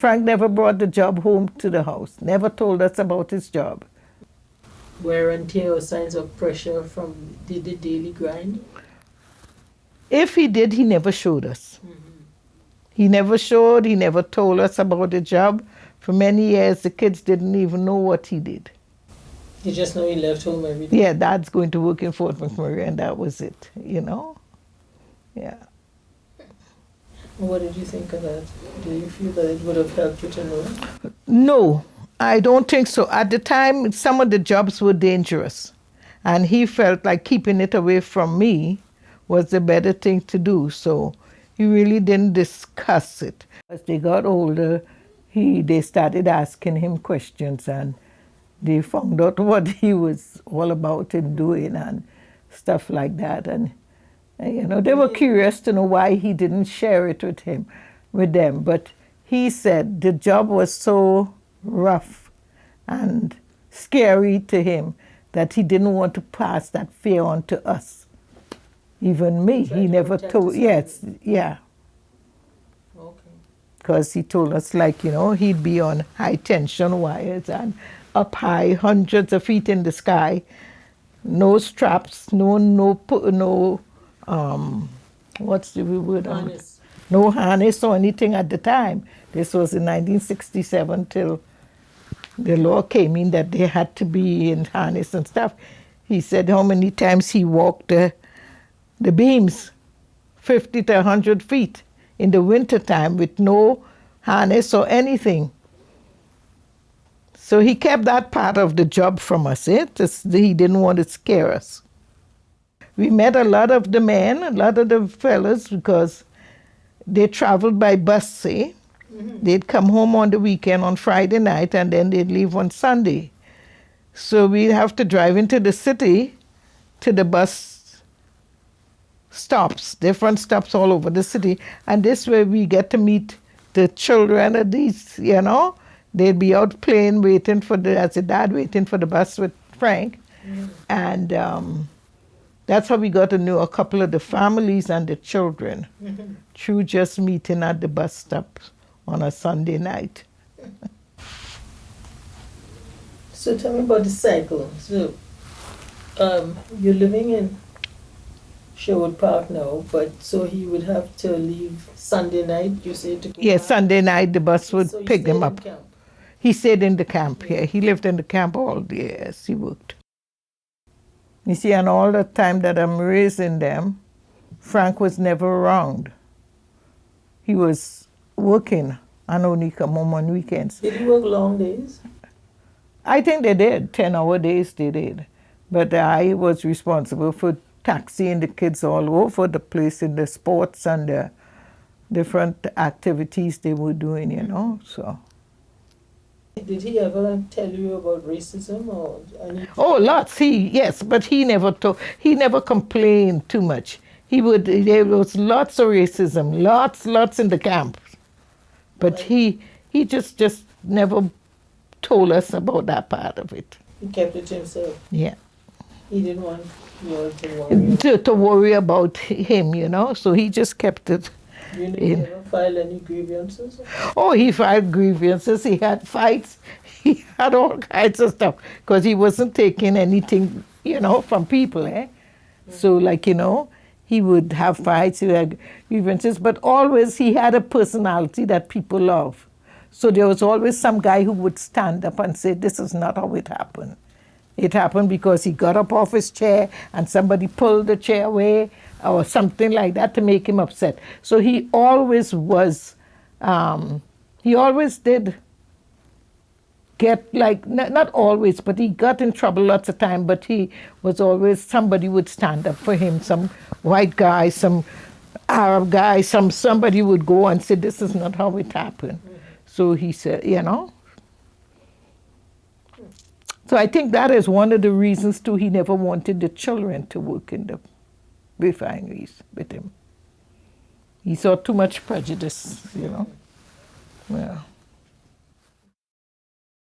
Frank never brought the job home to the house, never told us about his job. Wear and tear or signs of pressure from the daily grind? If he did, he never showed us. Mm-hmm. He never showed, he never told us about the job. For many years, the kids didn't even know what he did. You just know he left home every day? Yeah, Dad's going to work in Fort McMurray, and that was it, you know? Yeah. What did you think of that? Do you feel that it would have helped you to know? No, I don't think so. At the time, some of the jobs were dangerous, and he felt like keeping it away from me was the better thing to do, so he really didn't discuss it. As they got older, they started asking him questions, and they found out what he was all about and doing and stuff like that. And you know, they were curious to know why he didn't share it with them. But he said the job was so rough and scary to him that he didn't want to pass that fear on to us. Even me, he never told. Yes, yeah. Okay. Because he told us, like, you know, he'd be on high tension wires and up high, hundreds of feet in the sky, no straps, what's the word? Harness. No harness or anything at the time. This was in 1967 till the law came in that they had to be in harness and stuff. He said how many times he walked the beams, 50 to 100 feet in the wintertime with no harness or anything. So he kept that part of the job from us. He didn't want to scare us. We met a lot of the men, a lot of the fellas, because they traveled by bus, see? Mm-hmm. They'd come home on the weekend on Friday night, and then they'd leave on Sunday. So we'd have to drive into the city to the bus stops, different stops all over the city. And this way we get to meet the children of these, you know. They'd be out playing, waiting for as a dad, waiting for the bus with Frank. Mm-hmm. And that's how we got to know a couple of the families and the children, mm-hmm. through just meeting at the bus stop on a Sunday night. So tell me about the cycle. So you're living in Sherwood Park now, but so he would have to leave Sunday night, you say, to go Yes, back? Sunday night the bus would So pick him up. Camp? He stayed in the camp, yeah. He lived in the camp all the years he worked. You see, and all the time that I'm raising them, Frank was never around. He was working and only come home on weekends. Did he work long days? I think they did, 10-hour days they did. But I was responsible for taxiing the kids all over the place in the sports and the different activities they were doing, you know, so. Did he ever tell you about racism or anything? Oh, lots. Yes, but he never complained too much. There was lots of racism, lots in the camp. But he just never told us about that part of it. He kept it to himself? Yeah. He didn't want you all to worry? To worry about him, you know, so he just kept it. You never filed any grievances? Oh, he filed grievances. He had fights. He had all kinds of stuff because he wasn't taking anything, you know, from people, eh? Mm-hmm. So, like, you know, he would have fights, he had grievances, but always he had a personality that people love. So there was always some guy who would stand up and say, this is not how it happened. It happened because he got up off his chair and somebody pulled the chair away or something like that to make him upset. So he always was, he always did get, like, not always, but he got in trouble lots of time, but he was always, somebody would stand up for him, some white guy, some Arab guy, somebody would go and say, this is not how it happened. Mm-hmm. So he said, you know. So I think that is one of the reasons, too, he never wanted the children to work in the refineries with him. He saw too much prejudice, you know. Yeah.